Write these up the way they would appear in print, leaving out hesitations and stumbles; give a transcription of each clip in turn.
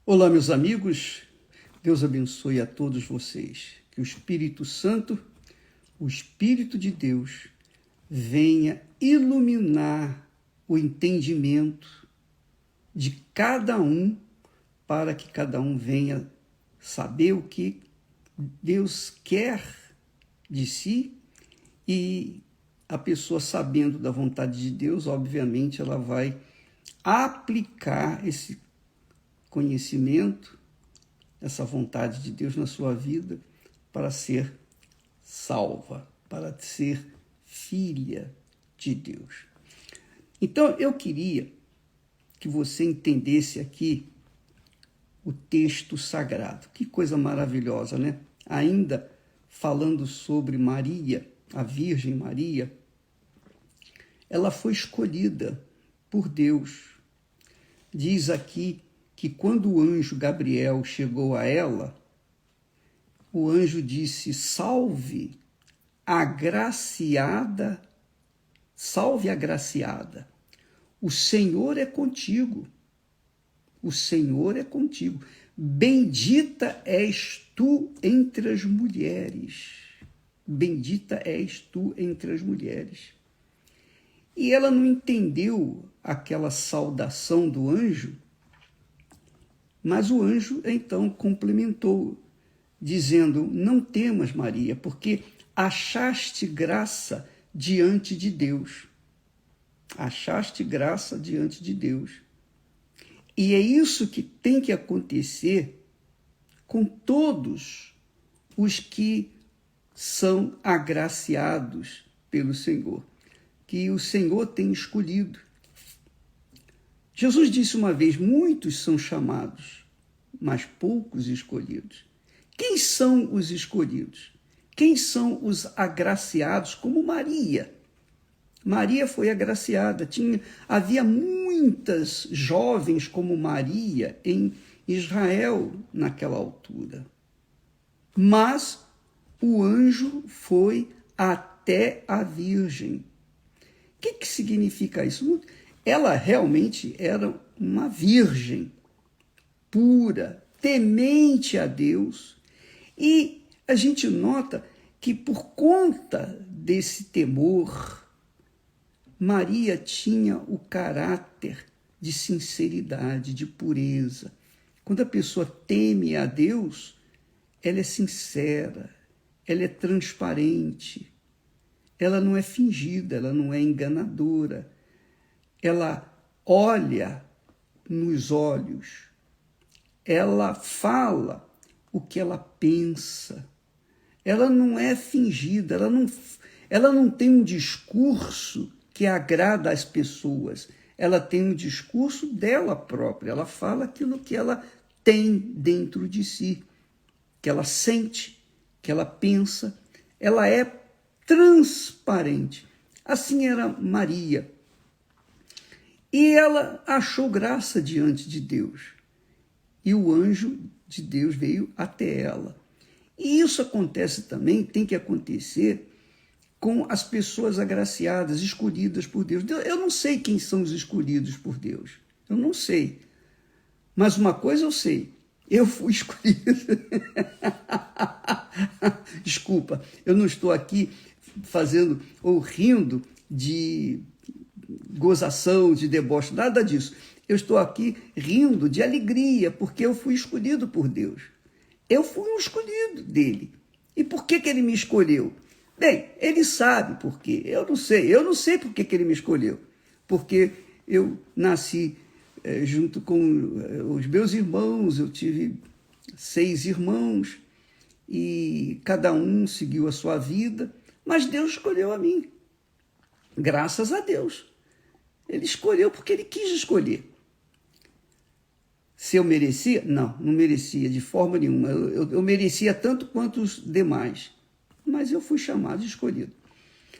Olá, meus amigos. Deus abençoe a todos vocês. Que o Espírito Santo, o Espírito de Deus, venha iluminar o entendimento de cada um, para que cada um venha saber o que Deus quer de si, e a pessoa, sabendo da vontade de Deus, obviamente ela vai aplicar esse conhecimento, essa vontade de Deus na sua vida, para ser salva, para ser filha de Deus. Então, eu queria que você entendesse aqui o texto sagrado. Que coisa maravilhosa, né? Ainda falando sobre Maria, a Virgem Maria, ela foi escolhida por Deus. Diz aqui que quando o anjo Gabriel chegou a ela, o anjo disse: salve, agraciada, salve agraciada, o Senhor é contigo, o Senhor é contigo, bendita és tu entre as mulheres, bendita és tu entre as mulheres. E ela não entendeu aquela saudação do anjo, mas o anjo então complementou, dizendo: não temas, Maria, porque achaste graça diante de Deus. Achaste graça diante de Deus. E é isso que tem que acontecer com todos os que são agraciados pelo Senhor, que o Senhor tem escolhido. Jesus disse uma vez: muitos são chamados, mas poucos escolhidos. Quem são os escolhidos? Quem são os agraciados, como Maria? Maria foi agraciada. Havia muitas jovens como Maria em Israel naquela altura. Mas o anjo foi até a Virgem. O que significa isso? Ela realmente era uma virgem pura, temente a Deus. E a gente nota que, por conta desse temor, Maria tinha o caráter de sinceridade, de pureza. Quando a pessoa teme a Deus, ela é sincera, ela é transparente, ela não é fingida, ela não é enganadora. Ela olha nos olhos, ela fala o que ela pensa, ela não é fingida, ela não tem um discurso que agrada às pessoas, ela tem um discurso dela própria, ela fala aquilo que ela tem dentro de si, que ela sente, que ela pensa, ela é transparente. Assim era Maria. E ela achou graça diante de Deus. E o anjo de Deus veio até ela. E isso acontece também, tem que acontecer com as pessoas agraciadas, escolhidas por Deus. Eu não sei quem são os escolhidos por Deus. Eu não sei. Mas uma coisa eu sei. Eu fui escolhido. Desculpa, eu não estou aqui fazendo ou rindo de gozação, de deboche, nada disso. Eu estou aqui rindo de alegria, porque eu fui escolhido por Deus. Eu fui um escolhido dele. E por que ele me escolheu? Bem, ele sabe por quê. Eu não sei por que ele me escolheu. Porque eu nasci junto com os meus irmãos, eu tive 6 irmãos, e cada um seguiu a sua vida, mas Deus escolheu a mim. Graças a Deus. Ele escolheu porque ele quis escolher. Se eu merecia? Não, não merecia de forma nenhuma. Eu merecia tanto quanto os demais. Mas eu fui chamado e escolhido.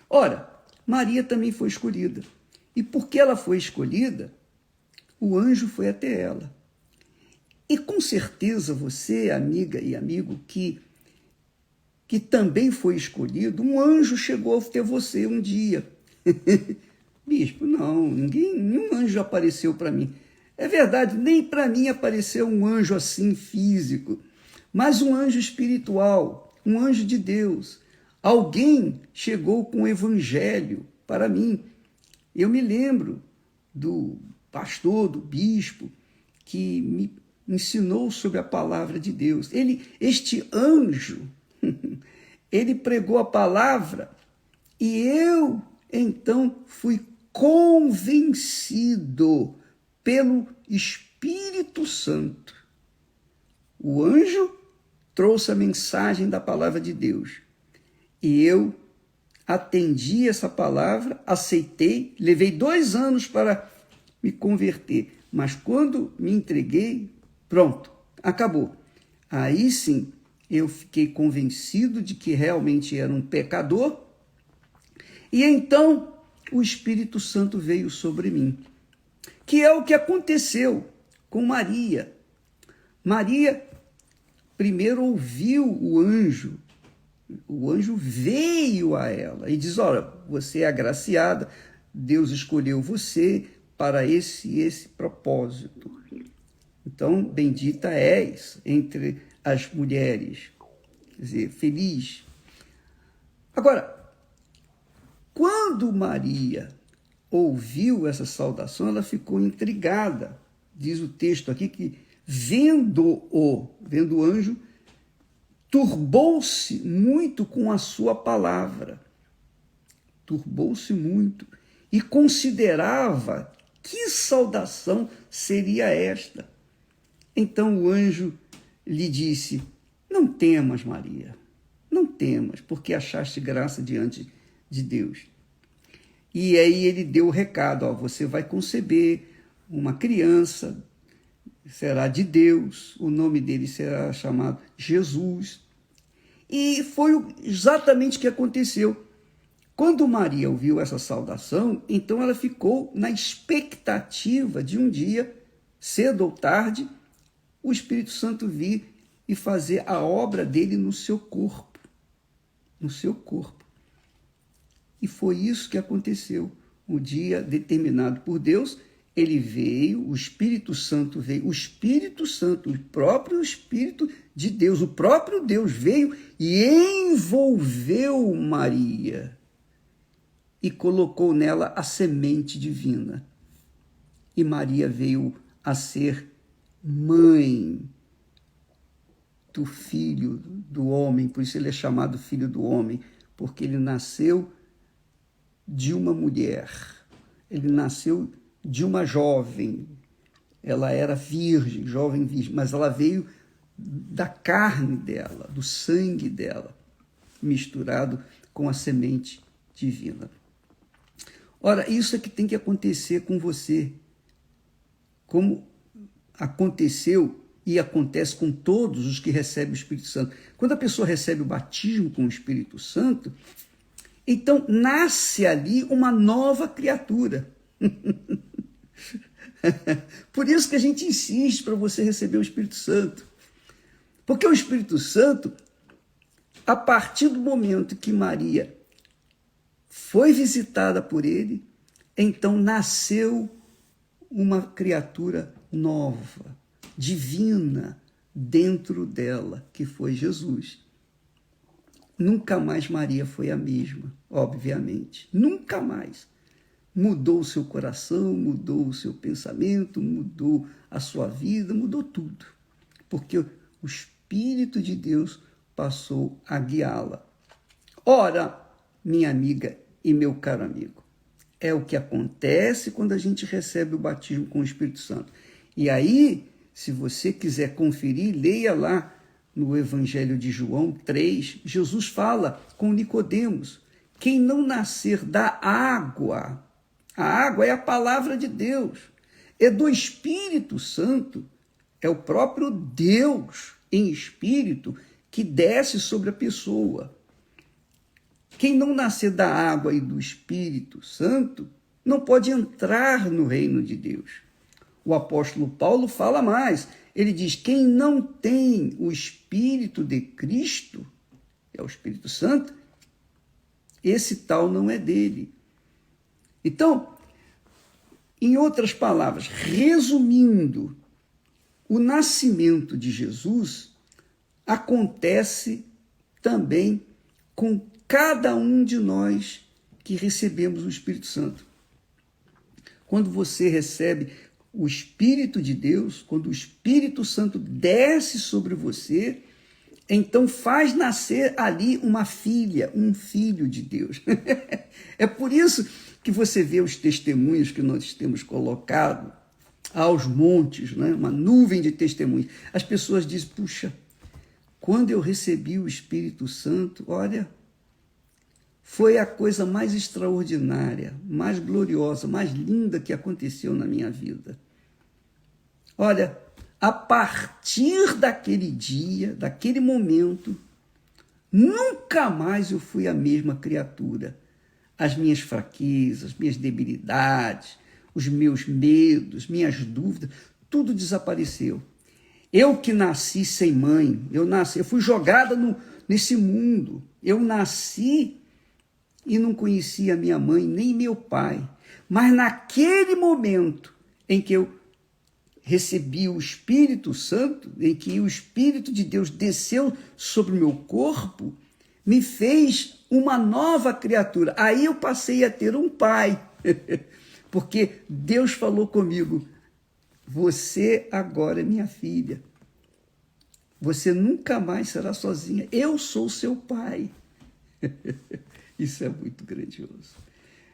Ora, Maria também foi escolhida. E porque ela foi escolhida, o anjo foi até ela. E com certeza você, amiga e amigo, que também foi escolhido, um anjo chegou até você um dia. Bispo, não, nenhum anjo apareceu para mim. É verdade, nem para mim apareceu um anjo assim físico, mas um anjo espiritual, um anjo de Deus. Alguém chegou com o evangelho para mim. Eu me lembro do pastor, do bispo, que me ensinou sobre a palavra de Deus. Este anjo, ele pregou a palavra e eu, então, fui convencido pelo Espírito Santo. O anjo trouxe a mensagem da palavra de Deus e eu atendi essa palavra, aceitei, levei 2 anos para me converter, mas quando me entreguei, pronto, acabou. Aí sim, eu fiquei convencido de que realmente era um pecador e então o Espírito Santo veio sobre mim, que é o que aconteceu com Maria. Maria primeiro ouviu o anjo veio a ela e diz, olha, você é agraciada, Deus escolheu você para esse propósito. Então, bendita és entre as mulheres, quer dizer, feliz. Agora, quando Maria ouviu essa saudação, ela ficou intrigada. Diz o texto aqui que vendo o anjo, turbou-se muito com a sua palavra. Turbou-se muito e considerava que saudação seria esta. Então o anjo lhe disse, não temas, Maria, não temas, porque achaste graça diante de Deus. E aí ele deu o recado, ó, você vai conceber uma criança, será de Deus, o nome dele será chamado Jesus. E foi exatamente o que aconteceu. Quando Maria ouviu essa saudação, então ela ficou na expectativa de um dia, cedo ou tarde, o Espírito Santo vir e fazer a obra dele no seu corpo. No seu corpo. E foi isso que aconteceu. O dia determinado por Deus, ele veio, o Espírito Santo veio, o Espírito Santo, o próprio Espírito de Deus, o próprio Deus veio e envolveu Maria e colocou nela a semente divina. E Maria veio a ser mãe do filho do homem, por isso ele é chamado filho do homem, porque ele nasceu de uma mulher, ele nasceu de uma jovem, ela era virgem, jovem virgem, mas ela veio da carne dela, do sangue dela, misturado com a semente divina. Ora, isso é que tem que acontecer com você, como aconteceu e acontece com todos os que recebem o Espírito Santo. Quando a pessoa recebe o batismo com o Espírito Santo, então nasce ali uma nova criatura. Por isso que a gente insiste para você receber o Espírito Santo. Porque o Espírito Santo, a partir do momento que Maria foi visitada por ele, então nasceu uma criatura nova, divina, dentro dela, que foi Jesus. Nunca mais Maria foi a mesma, obviamente. Nunca mais. Mudou o seu coração, mudou o seu pensamento, mudou a sua vida, mudou tudo. Porque o Espírito de Deus passou a guiá-la. Ora, minha amiga e meu caro amigo, é o que acontece quando a gente recebe o batismo com o Espírito Santo. E aí, se você quiser conferir, leia lá no Evangelho de João 3, Jesus fala com Nicodemos, quem não nascer da água, a água é a palavra de Deus, é do Espírito Santo, é o próprio Deus em espírito que desce sobre a pessoa. Quem não nascer da água e do Espírito Santo não pode entrar no reino de Deus. O apóstolo Paulo fala mais. Ele diz, quem não tem o Espírito de Cristo, é o Espírito Santo, esse tal não é dele. Então, Em outras palavras, resumindo, o nascimento de Jesus acontece também com cada um de nós que recebemos o Espírito Santo. Quando você recebe o Espírito de Deus, quando o Espírito Santo desce sobre você, então faz nascer ali uma filha, um filho de Deus. É por isso que você vê os testemunhos que nós temos colocado aos montes, né? Uma nuvem de testemunhos. As pessoas dizem, puxa, quando eu recebi o Espírito Santo, olha, foi a coisa mais extraordinária, mais gloriosa, mais linda que aconteceu na minha vida. Olha, a partir daquele dia, daquele momento, nunca mais eu fui a mesma criatura. As minhas fraquezas, minhas debilidades, os meus medos, minhas dúvidas, tudo desapareceu. Eu que nasci sem mãe, eu fui jogada nesse mundo. Eu nasci e não conhecia minha mãe nem meu pai. Mas naquele momento em que eu recebi o Espírito Santo, em que o Espírito de Deus desceu sobre o meu corpo, me fez uma nova criatura. Aí eu passei a ter um pai, porque Deus falou comigo, você agora é minha filha, você nunca mais será sozinha, eu sou seu pai. Isso é muito grandioso,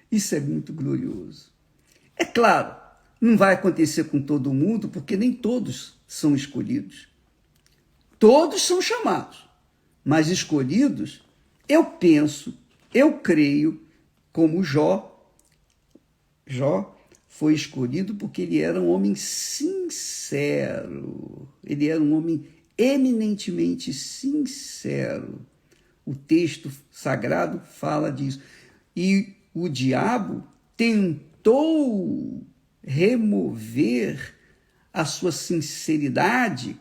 isso é muito glorioso. É claro, não vai acontecer com todo mundo, porque nem todos são escolhidos. Todos são chamados, mas escolhidos, eu penso, eu creio, como Jó foi escolhido porque ele era um homem sincero, ele era um homem eminentemente sincero. O texto sagrado fala disso. E o diabo tentou remover a sua sinceridade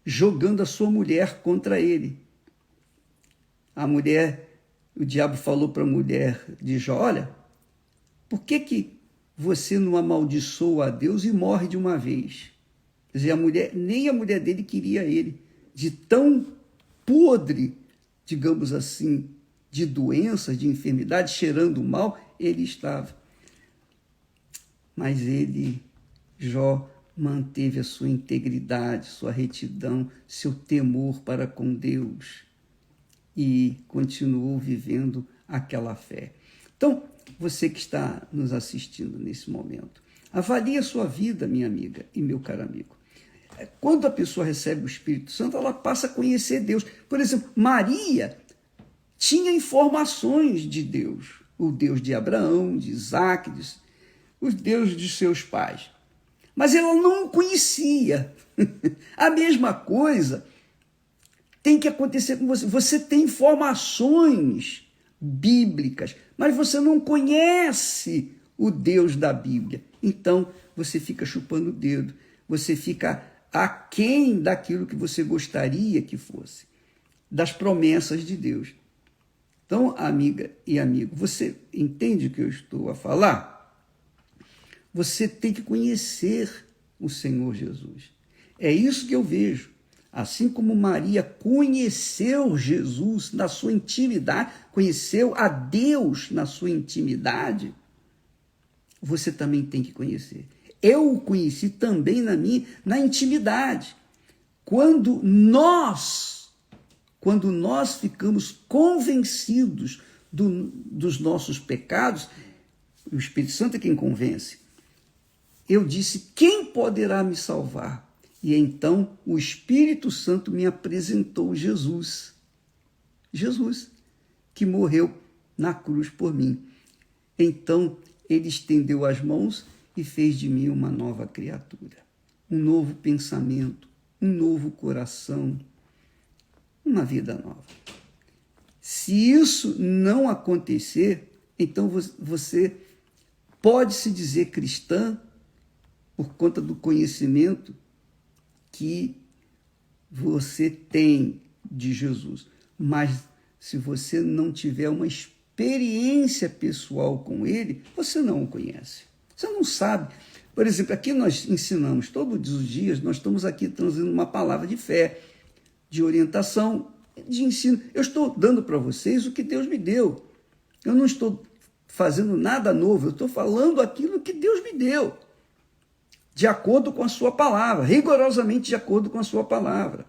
jogando a sua mulher contra ele. O diabo falou para a mulher de Jó, olha, por que você não amaldiçoa a Deus e morre de uma vez? Quer dizer, nem a mulher dele queria ele, de tão podre, digamos assim, de doenças, de enfermidade, cheirando mal, ele estava. Mas Jó, manteve a sua integridade, sua retidão, seu temor para com Deus e continuou vivendo aquela fé. Então, você que está nos assistindo nesse momento, avalie a sua vida, minha amiga e meu caro amigo. Quando a pessoa recebe o Espírito Santo, ela passa a conhecer Deus. Por exemplo, Maria tinha informações de Deus, o Deus de Abraão, de Isaac, o Deus de seus pais. Mas ela não o conhecia. A mesma coisa tem que acontecer com você. Você tem informações bíblicas, mas você não conhece o Deus da Bíblia. Então, você fica chupando o dedo. Você fica aquém daquilo que você gostaria que fosse, das promessas de Deus. Então, amiga e amigo, você entende o que eu estou a falar? Você tem que conhecer o Senhor Jesus. É isso que eu vejo. Assim como Maria conheceu Jesus na sua intimidade, conheceu a Deus na sua intimidade, você também tem que conhecer. Eu o conheci também na intimidade. Quando nós ficamos convencidos dos nossos pecados, o Espírito Santo é quem convence. Eu disse, quem poderá me salvar? E então o Espírito Santo me apresentou Jesus. Jesus, que morreu na cruz por mim. Então ele estendeu as mãos e fez de mim uma nova criatura. Um novo pensamento, um novo coração, uma vida nova. Se isso não acontecer, então você pode se dizer cristã por conta do conhecimento que você tem de Jesus. Mas se você não tiver uma experiência pessoal com ele, você não o conhece. Você não sabe. Por exemplo, aqui nós ensinamos, todos os dias, nós estamos aqui trazendo uma palavra de fé, de orientação, de ensino. Eu estou dando para vocês o que Deus me deu. Eu não estou fazendo nada novo, eu estou falando aquilo que Deus me deu, de acordo com a sua palavra, rigorosamente de acordo com a sua palavra.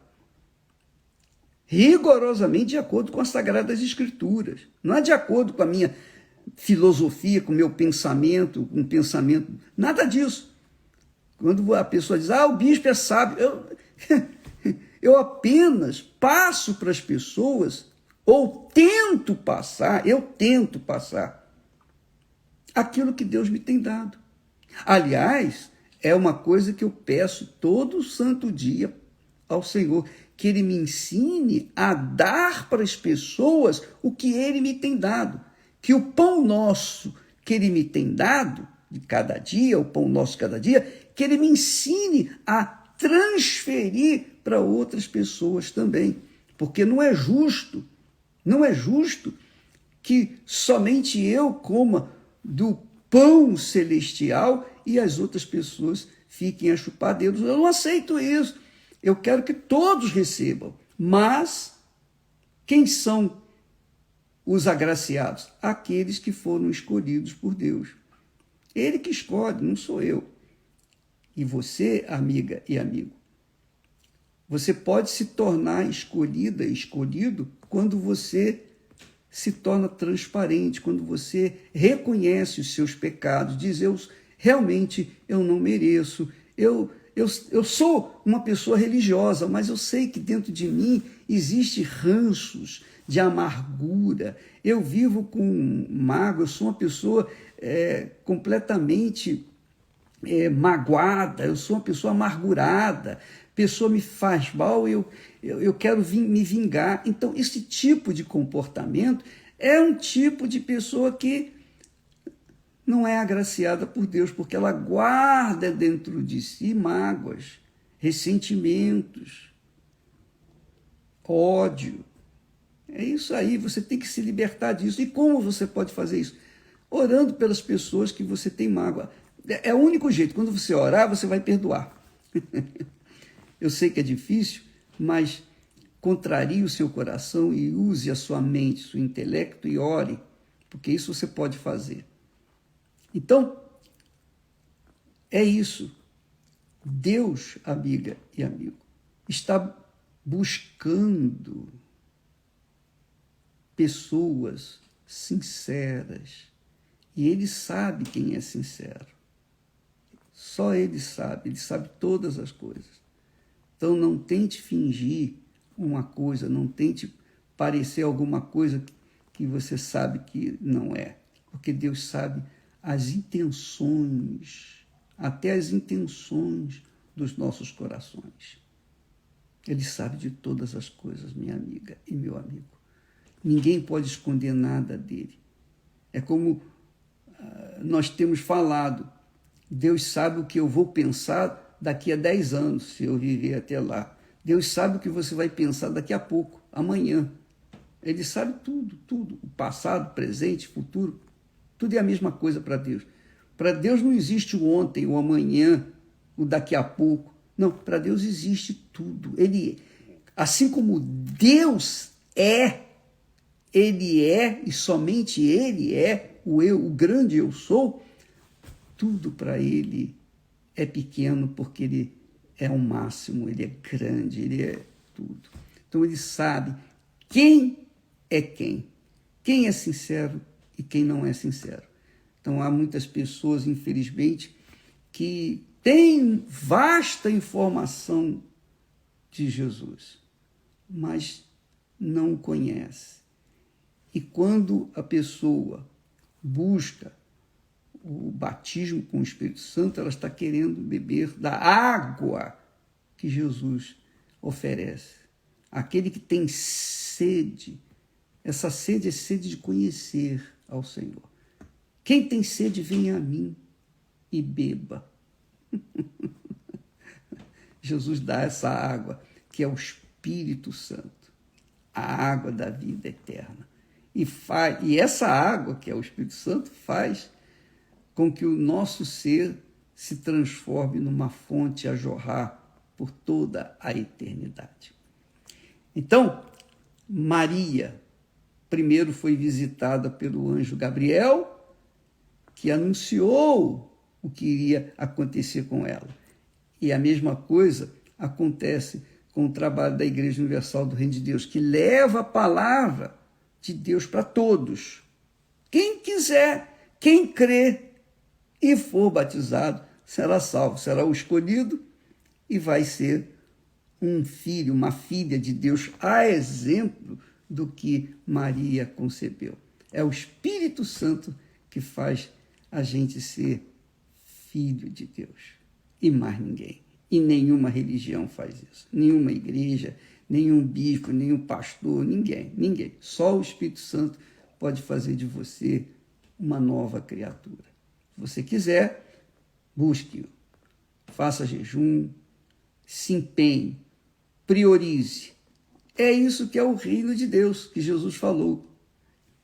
Rigorosamente de acordo com as Sagradas Escrituras. Não é de acordo com a minha filosofia, com o meu pensamento, com o pensamento, nada disso. Quando a pessoa diz, o bispo é sábio, eu apenas passo para as pessoas, ou tento passar aquilo que Deus me tem dado. Aliás, é uma coisa que eu peço todo santo dia ao Senhor, que Ele me ensine a dar para as pessoas o que Ele me tem dado. Que o pão nosso que Ele me tem dado, de cada dia, o pão nosso de cada dia, que Ele me ensine a transferir para outras pessoas também. Porque não é justo que somente eu coma do pão celestial e as outras pessoas fiquem a chupar dedos. Eu não aceito isso. Eu quero que todos recebam. Mas quem são os agraciados? Aqueles que foram escolhidos por Deus. Ele que escolhe, não sou eu. E você, amiga e amigo, você pode se tornar escolhida, escolhido, quando você se torna transparente, quando você reconhece os seus pecados, diz, realmente eu não mereço, eu sou uma pessoa religiosa, mas eu sei que dentro de mim existe ranços de amargura, eu vivo com mágoa, eu sou uma pessoa completamente magoada, eu sou uma pessoa amargurada, pessoa me faz mal, eu quero me vingar. Então, esse tipo de comportamento é um tipo de pessoa que não é agraciada por Deus, porque ela guarda dentro de si mágoas, ressentimentos, ódio. É isso aí, você tem que se libertar disso. E como você pode fazer isso? Orando pelas pessoas que você tem mágoa. É o único jeito. Quando você orar, você vai perdoar. Eu sei que é difícil, mas contrarie o seu coração e use a sua mente, seu intelecto e ore, porque isso você pode fazer. Então, é isso. Deus, amiga e amigo, está buscando pessoas sinceras. E Ele sabe quem é sincero. Só Ele sabe todas as coisas. Então, não tente fingir uma coisa, não tente parecer alguma coisa que você sabe que não é. Porque Deus sabe as intenções, até as intenções dos nossos corações. Ele sabe de todas as coisas, minha amiga e meu amigo. Ninguém pode esconder nada dele. É como nós temos falado, Deus sabe o que eu vou pensar daqui a 10 anos, se eu viver até lá. Deus sabe o que você vai pensar daqui a pouco, amanhã. Ele sabe tudo. O passado, presente, futuro. Tudo é a mesma coisa para Deus. Para Deus não existe o ontem, o amanhã, o daqui a pouco. Não, para Deus existe tudo. Ele, assim como Deus Ele é, e somente Ele é o eu, o grande eu sou, tudo para Ele é pequeno, porque Ele é o máximo, Ele é grande, Ele é tudo. Então Ele sabe quem é sincero e quem não é sincero. Então há muitas pessoas, infelizmente, que têm vasta informação de Jesus, mas não o conhece. E quando a pessoa busca o batismo com o Espírito Santo, ela está querendo beber da água que Jesus oferece. Aquele que tem sede, essa sede é sede de conhecer ao Senhor. Quem tem sede, venha a mim e beba. Jesus dá essa água, que é o Espírito Santo, a água da vida eterna. E essa água, que é o Espírito Santo, faz com que o nosso ser se transforme numa fonte a jorrar por toda a eternidade. Então, Maria primeiro foi visitada pelo anjo Gabriel, que anunciou o que iria acontecer com ela. E a mesma coisa acontece com o trabalho da Igreja Universal do Reino de Deus, que leva a palavra de Deus para todos. Quem quiser, quem crê e for batizado, será salvo, será o escolhido e vai ser um filho, uma filha de Deus, a exemplo do que Maria concebeu. É o Espírito Santo que faz a gente ser filho de Deus. E mais ninguém. E nenhuma religião faz isso. Nenhuma igreja, nenhum bispo, nenhum pastor, ninguém. Só o Espírito Santo pode fazer de você uma nova criatura. Se você quiser, busque-o. Faça jejum, se empenhe, priorize. É isso que é o reino de Deus, que Jesus falou.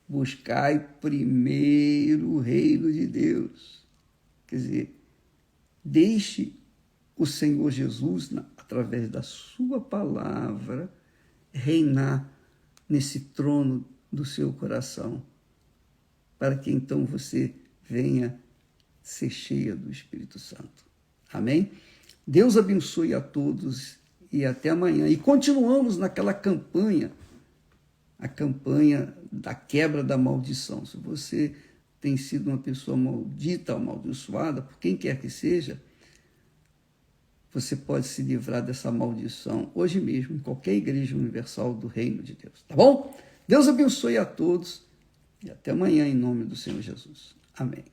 Buscai primeiro o reino de Deus. Quer dizer, deixe o Senhor Jesus, através da sua palavra, reinar nesse trono do seu coração, para que então você venha ser cheia do Espírito Santo. Amém? Deus abençoe a todos e até amanhã. E continuamos naquela campanha, a campanha da quebra da maldição. Se você tem sido uma pessoa maldita, amaldiçoada, por quem quer que seja, você pode se livrar dessa maldição hoje mesmo, em qualquer igreja universal do Reino de Deus. Tá bom? Deus abençoe a todos e até amanhã, em nome do Senhor Jesus. Amém.